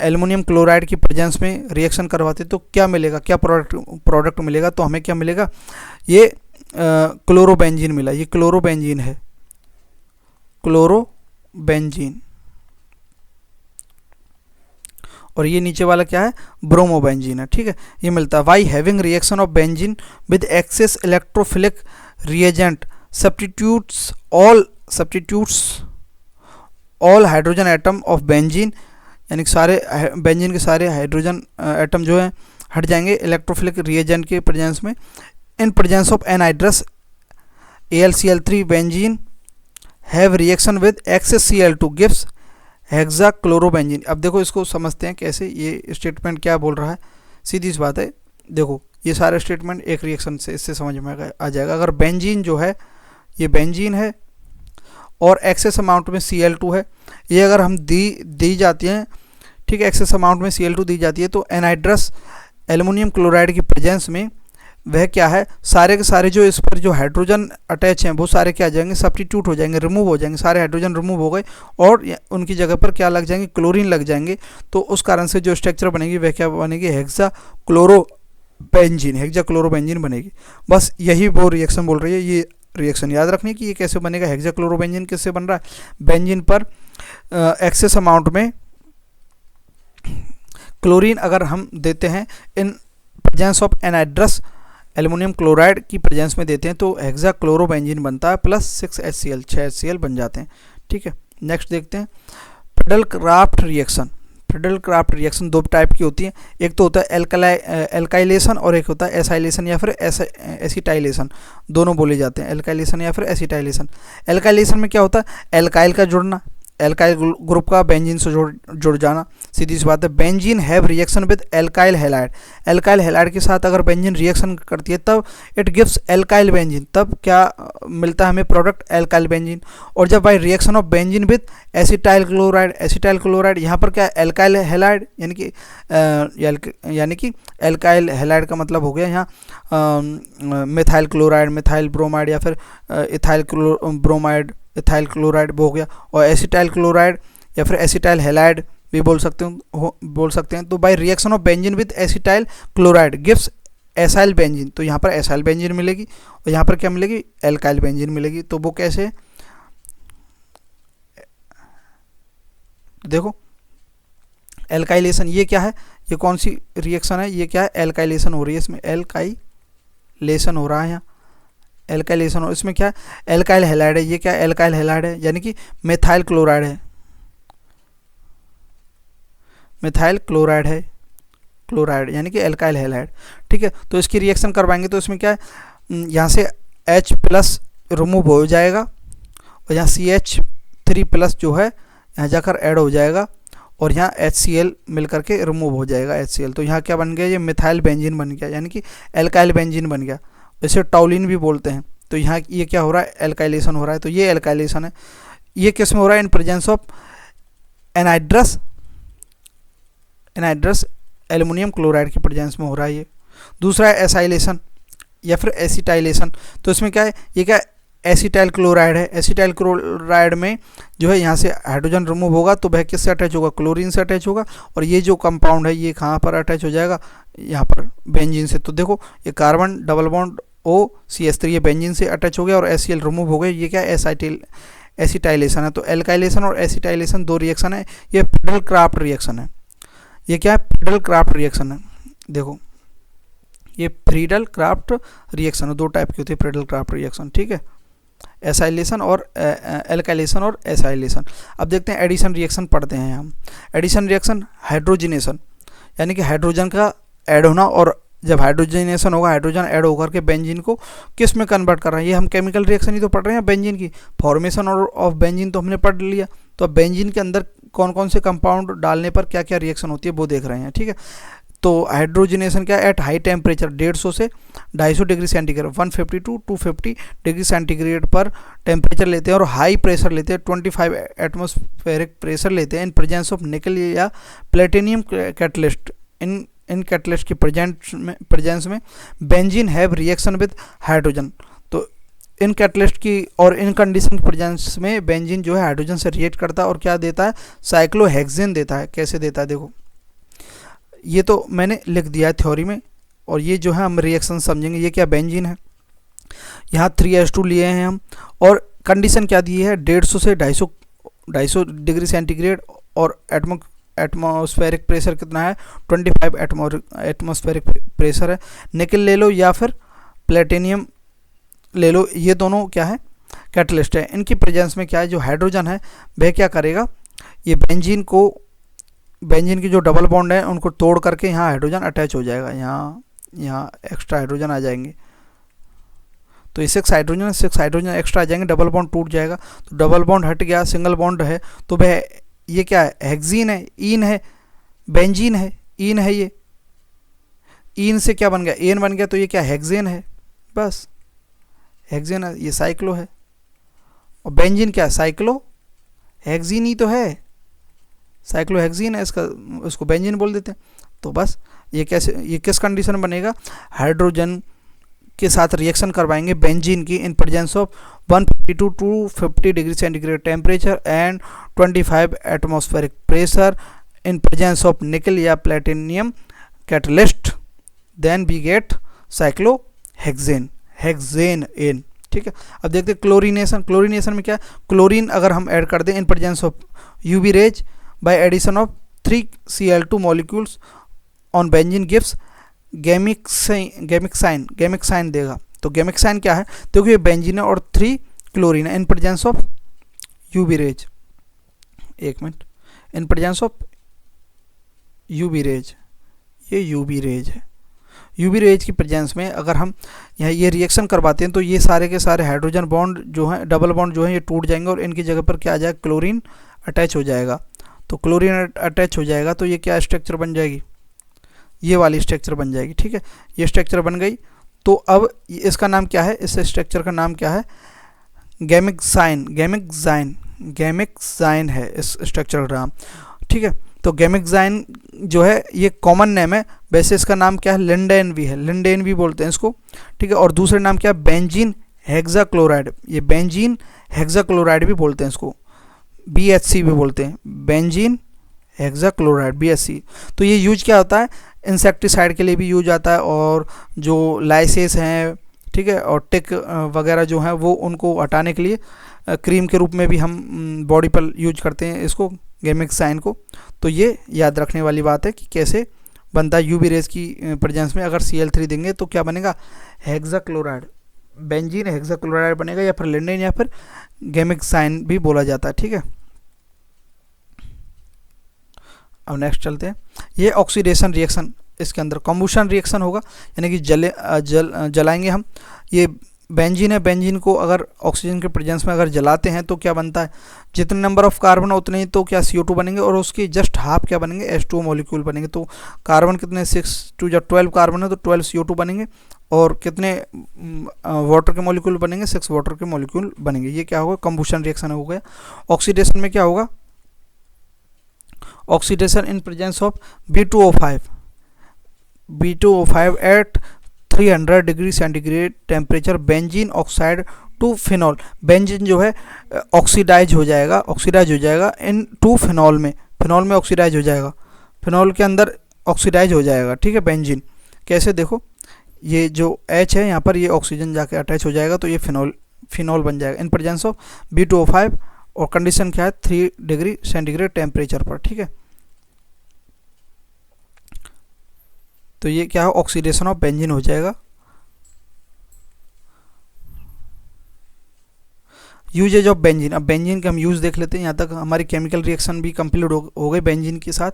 एल्युमिनियम क्लोराइड की प्रेजेंस में रिएक्शन करवाते तो क्या मिलेगा, क्या प्रोडक्ट मिलेगा। तो हमें क्या मिलेगा, ये क्लोरोबेंजीन मिला, ये क्लोरोबेंजीन है, क्लोरोबेंजीन। और ये नीचे वाला क्या है, ब्रोमोबेंजीन है, ठीक है, ये मिलता है। By having reaction of benzene with excess electrophilic reagent substitutes all hydrogen atom of benzene, यानी सारे बेंजीन के सारे हाइड्रोजन एटम जो है हट जाएंगे इलेक्ट्रोफिलिक रिएजेंट के प्रेजेंस में। In presence of anhydrous AlCl3 benzene have reaction with excess Cl2 gives hexachlorobenzene. अब देखो इसको समझते हैं कैसे, ये स्टेटमेंट क्या बोल रहा है, सीधी सी बात है। देखो ये सारे स्टेटमेंट एक रिएक्शन से इससे समझ में आ जाएगा। अगर बेंजीन जो है, ये बेंजीन है और एक्सेस अमाउंट में Cl2 है, ये अगर हम दी जाती हैं, ठीक है, एक्सेस अमाउंट में Cl2 दी जाती है, तो एनहाइड्रस एल्युमिनियम क्लोराइड की प्रेजेंस में वह क्या है, सारे के सारे जो इस पर जो हाइड्रोजन अटैच हैं वो सारे क्या आ जाएंगे, सब्स्टिट्यूट हो जाएंगे, रिमूव हो जाएंगे, सारे हाइड्रोजन रिमूव हो गए और उनकी जगह पर क्या लग जाएंगे, क्लोरीन लग जाएंगे। तो उस कारण से जो स्ट्रक्चर बनेगी वह क्या बनेगी, हेक्साक्लोरोबेंजीन बनेगी। बस यही वो रिएक्शन बोल रही है। ये रिएक्शन याद रखनी कि ये कैसे बनेगा, हेक्साक्लोरोबेंजीन किससे बन रहा है, बेंजीन पर एक्सेस अमाउंट में क्लोरीन अगर हम देते हैं इन presence of anhydrous aluminium chloride की प्रेजेंस में देते हैं तो हेक्साक्लोरोबेंजीन बनता है प्लस 6 HCl बन जाते हैं, ठीक है। नेक्स्ट देखते हैं फ्रीडल-क्राफ्ट रिएक्शन। फ्रीडल-क्राफ्ट रिएक्शन दो टाइप की होती है, एक तो होता है एल्काइलेशन और एक होता है एसाइलेशन या फिर एसिटाइलेशन, दोनों बोले जाते हैं, एल्काइलेशन या फिर एसिटाइलेशन। एल्काइलेशन में क्या होता है, एल्काइल का जुड़ना, एल्काइल ग्रुप का बेंजीन से जुड़ जाना, सीधी सी बात है। Benzene have reaction with alkyl halide, alkyl halide के साथ अगर बेंजीन रिएक्शन करती है तब इट गिव्स एल्काइल बेंजीन, तब क्या मिलता है हमें प्रोडक्ट, एल्काइल बेंजीन। और जब by reaction of benzene with acetyl chloride, यहाँ पर क्या एल्काइल हैलाइड यानी कि एल्काइल हैलाइड का मतलब हो गया यहाँ मिथाइल क्लोराइड, मिथाइल ब्रोमाइड या फिर इथाइल ब्रोमाइड, इथाइल क्लोराइड हो गया, और एसिटाइल क्लोराइड या फिर एसिटाइल हैलाइड भी बोल सकते हैं। तो by reaction of benzene with acetyl chloride gives acyl benzene, तो यहाँ पर एसाइल बेंजीन मिलेगी और यहाँ पर क्या मिलेगी, एल्काइल बेंजीन मिलेगी। तो वो कैसे, देखो एल्काइलेशन, ये क्या है, ये कौन सी रिएक्शन है, ये क्या है, एल्काइलेशन हो रही है, इसमें एल्काइलेशन हो रहा है, यहाँ एल्काइलेशन हो, इसमें क्या है, एल्काइल हैलाइड है, ये क्या है, एल्काइल हैलाइड है, यानी कि मिथाइल क्लोराइड है, मिथाइल क्लोराइड है, क्लोराइड यानी कि एल्काइल हैलाइड, ठीक है। तो इसकी रिएक्शन करवाएंगे तो इसमें क्या है, यहाँ से H+ रिमूव हो जाएगा और यहाँ CH3+ जो है यहाँ जाकर ऐड हो जाएगा और यहाँ HCl मिल करके रिमूव हो जाएगा HCl, तो यहाँ क्या बन गया, ये मिथाइल बेंजीन बन गया, यानी कि एल्काइल बेंजीन बन गया, इसे टॉलिन भी बोलते हैं। तो यहाँ ये क्या हो रहा है, एल्काइलेशन हो रहा है, तो ये एल्काइलेशन है। ये किस में हो रहा है, in presence of anhydrous aluminium chloride की प्रेजेंस में हो रहा है ये। दूसरा है एसाइलेशन या फिर एसिटाइलेशन, तो इसमें क्या है, ये क्या एसिटाइल क्लोराइड है, एसिटाइल क्लोराइड में जो है यहाँ से हाइड्रोजन रिमूव होगा तो वह किससे अटैच होगा, क्लोरीन से अटैच होगा, और ये जो कंपाउंड है ये कहाँ पर अटैच हो जाएगा, यहाँ पर बेंजीन से। तो देखो ये कार्बन डबल बॉन्ड OCH3 ये बेंजीन से अटैच हो गया और HCl रिमूव हो गए, ये क्या एसिटाइलेशन है। तो एल्काइलेशन और एसिटाइलेशन दो रिएक्शन है, ये फ्रीडल-क्राफ्ट रिएक्शन है। ये क्या है, फ्रीडल-क्राफ्ट रिएक्शन है। देखो ये फ्रीडल-क्राफ्ट रिएक्शन है, दो टाइप की होती है फ्रीडल-क्राफ्ट रिएक्शन, ठीक है, एसाइलेशन और एल्काइलेशन और एसाइलेशन। अब देखते हैं एडिशन रिएक्शन पढ़ते हैं हम। एडिशन रिएक्शन हाइड्रोजिनेशन, यानी कि हाइड्रोजन का ऐड होना और जब हाइड्रोजनेशन होगा, हाइड्रोजन ऐड होकर के बेंजीन को किस में कन्वर्ट कर रहा है, ये हम केमिकल रिएक्शन ही तो पढ़ रहे हैं बेंजीन की। फॉर्मेशन ऑफ बेंजीन तो हमने पढ़ लिया, तो अब बेंजीन के अंदर कौन कौन से कंपाउंड डालने पर क्या क्या रिएक्शन होती है वो देख रहे हैं, ठीक है। तो हाइड्रोजनेशन क्या, एट हाई टेम्परेचर 150 से 250 degree centigrade, 150 to 250 degree centigrade पर टेम्परेचर लेते हैं, और हाई प्रेशर लेते हैं, 25 एटमॉस्फेरिक प्रेशर लेते हैं, इन प्रेजेंस ऑफ निकल या प्लेटिनियम कैटलिस्ट। इन कैटलिस्ट की प्रेजेंस में benzene have reaction with hydrogen. तो इन कैटलिस्ट की और इन कंडीशन की प्रेजेंस में बेंजीन जो है हाइड्रोजन से रिएक्ट करता है और क्या देता है, साइक्लोहेक्सेन देता है। कैसे देता है देखो, ये तो मैंने लिख दिया है थ्योरी में, और ये जो है हम रिएक्शन समझेंगे। ये क्या, बेंजीन है, यहाँ 3H2 लिए हैं हम, और कंडीशन क्या दी है, 150 से 250 डिग्री सेंटीग्रेड, और एटमॉस्फेरिक प्रेशर कितना है, 25 एटमॉस्फेरिक प्रेशर है। निकल ले लो या फिर प्लेटिनियम ले लो, ये दोनों क्या है, कैटलिस्ट है। इनकी प्रेजेंस में क्या है, जो हाइड्रोजन है वह क्या करेगा, ये बेंजीन की जो डबल बॉन्ड है उनको तोड़ करके यहाँ हाइड्रोजन अटैच हो जाएगा, यहाँ एक्स्ट्रा हाइड्रोजन आ जाएंगे। तो ये 6 हाइड्रोजन एक्स्ट्रा आ जाएंगे, डबल बॉन्ड टूट जाएगा। तो डबल बॉन्ड हट गया, सिंगल बॉन्ड है, तो वह ये क्या है, हेक्सीन है, ईन है, बेंजीन है, ईन है। ये ईन से क्या बन गया, एन बन गया, तो ये क्या, हेक्सेन है, बस हेक्सेन है। ये साइक्लो है, और बेंजीन क्या है, साइक्लो हेक्सीन ही तो है, साइक्लोहेक्सीन है, इसको बेंजीन बोल देते हैं। तो बस ये कैसे, ये किस कंडीशन में बनेगा, हाइड्रोजन के साथ रिएक्शन करवाएंगे बेंजीन की in presence of 150 to 250 degree centigrade temperature and 25 atmospheric pressure in presence of nickel या platinum catalyst, then we get cyclohexane, hexane N, ठीक है। अब देखते हैं क्लोरीनेशन में क्या है, क्लोरीन अगर हम ऐड कर दें इन presence of UV raise by addition of 3Cl2 molecules on benzene gives गैमिक्साइन देगा। तो गैमिक्साइन क्या है, तो ये बेंजीन है और 3 क्लोरीन है in presence of UV rays, एक मिनट, in presence of UV rays, ये यूवी रेज है। यूवी रेज की प्रेजेंस में अगर हम यहाँ ये रिएक्शन करवाते हैं तो ये सारे के सारे हाइड्रोजन बॉन्ड जो हैं, डबल बॉन्ड जो हैं, ये टूट जाएंगे और इनकी जगह पर क्या आ जाएगा, क्लोरीन अटैच हो जाएगा। तो क्लोरीन अटैच हो जाएगा तो ये क्या स्ट्रक्चर बन जाएगी, ये वाली स्ट्रक्चर बन जाएगी, ठीक है। ये स्ट्रक्चर बन गई, तो अब इसका नाम क्या है, इस स्ट्रक्चर का नाम क्या है, गैमिक्साइन है इस स्ट्रक्चर का नाम, ठीक है। तो गैमिक्साइन जो है ये कॉमन नेम है, वैसे इसका नाम क्या है, लिंडेन भी है, लिंडेन भी बोलते हैं इसको, ठीक है। और दूसरे नाम क्या है, बेंजीन हेक्साक्लोराइड, ये बेंजीन हेक्साक्लोराइड भी बोलते हैं इसको, BHC भी बोलते हैं, बेंजीन हेक्साक्लोराइड, BHC। तो ये यूज क्या होता है, इंसेक्टिसाइड के लिए भी यूज आता है, और जो लाइसेस हैं, ठीक है, और टिक वगैरह जो हैं वो उनको हटाने के लिए क्रीम के रूप में भी हम बॉडी पर यूज करते हैं इसको, गैमिक्साइन को। तो ये याद रखने वाली बात है कि कैसे बनता है यूवी रेज की प्रेजेंस में। अगर Cl3 देंगे तो क्या बनेगा, हेक्साक्लोराइड, बेंजीन हेक्साक्लोराइड बनेगा, या फिर लिंडेन या फिर गैमिक्साइन भी बोला जाता है, ठीक है। अब नेक्स्ट चलते हैं, ये ऑक्सीडेशन रिएक्शन, इसके अंदर कम्बुशन रिएक्शन होगा, यानी कि जलाएंगे हम। ये बेंजीन है, बेंजीन को अगर ऑक्सीजन के प्रेजेंस में अगर जलाते हैं तो क्या बनता है, जितने नंबर ऑफ कार्बन उतने ही तो क्या CO2 बनेंगे, और उसकी जस्ट हाफ क्या बनेंगे, H2O मॉलिक्यूल बनेंगे। तो कार्बन कितने, 6 टू जब 12 कार्बन है तो 12 CO2 बनेंगे, और कितने वाटर के मॉलिक्यूल बनेंगे, 6 वाटर के मॉलिक्यूल बनेंगे। ये क्या होगा, कम्बुशन रिएक्शन हो गया। ऑक्सीडेशन में क्या होगा, oxidation in presence of B2O5 at 300 degree centigrade temperature benzene oxide to phenol. Benzene जो है ऑक्सीडाइज हो जाएगा इन टू फिनॉल में ऑक्सीडाइज हो जाएगा, फिनॉल के अंदर ऑक्सीडाइज हो जाएगा, ठीक है। बेंजीन कैसे, देखो ये जो H है यहाँ पर, ये ऑक्सीजन जाके अटैच हो जाएगा तो ये फिनॉल बन जाएगा इन प्रेजेंस ऑफ B2O5, और कंडीशन क्या है, 3 डिग्री सेंटीग्रेड टेम्परेचर पर, ठीक है। तो ये क्या है, ऑक्सीडेशन ऑफ बेंजीन हो जाएगा। यूजेज ऑफ बेंजीन, अब बेंजीन का हम यूज़ देख लेते हैं। यहाँ तक हमारी केमिकल रिएक्शन भी कंप्लीट हो गई बेंजीन के साथ।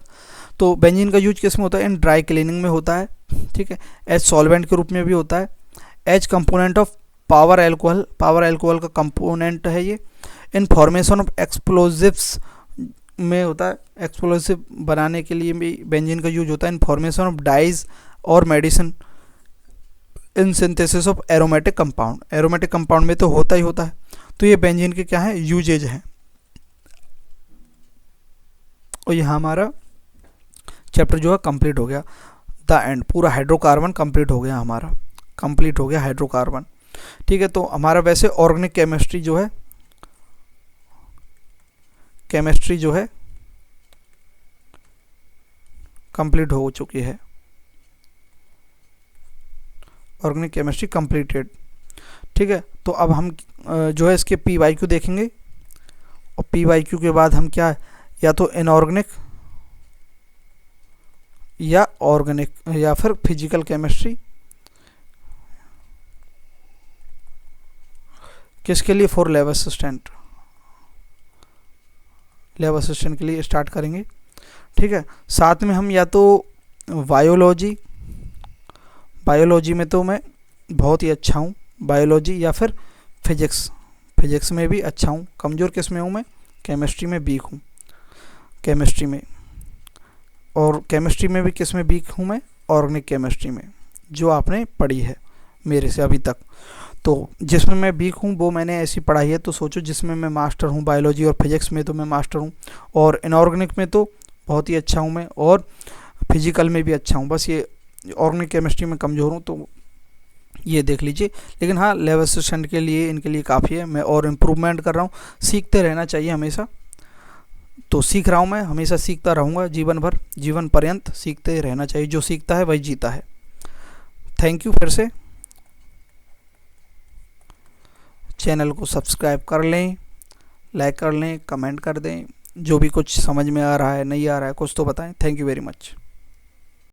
तो बेंजीन का यूज किस में होता है? इन ड्राई क्लीनिंग में होता है, ठीक है। एज सॉल्वेंट के रूप में भी होता है, as component of power alcohol, power alcohol का कंपोनेंट है ये। इन फॉर्मेशन ऑफ एक्सप्लोजिव्स में होता है, एक्सप्लोजिव बनाने के लिए भी बेंजीन का यूज होता है। इन फॉर्मेशन ऑफ डाइज और medicine, in synthesis of aromatic compound, aromatic compound में तो होता ही होता है। तो ये बेंजीन के क्या है? यूजेज हैं। और यहाँ हमारा चैप्टर जो है कंप्लीट हो गया, द एंड, पूरा हाइड्रोकार्बन कंप्लीट हो गया हमारा, कंप्लीट हो गया हाइड्रोकार्बन, ठीक है। तो हमारा वैसे ऑर्गेनिक केमिस्ट्री जो है, केमिस्ट्री जो है कंप्लीट हो चुकी है, ऑर्गेनिक केमिस्ट्री कंप्लीटेड, ठीक है। तो अब हम जो है इसके पी वाई क्यू देखेंगे, और पी वाई क्यू के बाद हम क्या, या तो इनऑर्गेनिक या ऑर्गेनिक या फिर फिजिकल केमिस्ट्री, किसके लिए? For lab assistant, lab assistant के लिए स्टार्ट करेंगे, ठीक है। साथ में हम या तो बायोलॉजी, बायोलॉजी में तो मैं बहुत ही अच्छा हूँ, बायोलॉजी, या फिर फिजिक्स, फिजिक्स में भी अच्छा हूँ। कमज़ोर किस में हूँ मैं? केमिस्ट्री में वीक हूँ, केमिस्ट्री में। और केमिस्ट्री में भी किस में वीक हूँ मैं? ऑर्गेनिक केमिस्ट्री में, जो आपने पढ़ी है मेरे से अभी तक। तो जिसमें मैं वीक हूँ वो मैंने ऐसी पढ़ाई है, तो सोचो जिसमें मैं मास्टर हूँ, बायोलॉजी और फिजिक्स में तो मैं मास्टर हूँ, और इनऑर्गेनिक में तो बहुत ही अच्छा हूँ मैं, और फिजिकल में भी अच्छा हूँ। बस ये ऑर्गेनिक केमिस्ट्री में कमज़ोर हूँ, तो ये देख लीजिए। लेकिन हाँ, लैब असिस्टेंट के लिए, इनके लिए काफ़ी है। मैं और इम्प्रूवमेंट कर रहा हूँ, सीखते रहना चाहिए हमेशा। तो सीख रहा हूँ मैं, हमेशा सीखता रहूँगा, जीवन भर, जीवन पर्यंत सीखते रहना चाहिए। जो सीखता है वही जीता है। Thank you. फिर से चैनल को सब्सक्राइब कर लें, लाइक कर लें, कमेंट कर दें, जो भी कुछ समझ में आ रहा है, नहीं आ रहा है, कुछ तो बताएं। Thank you very much.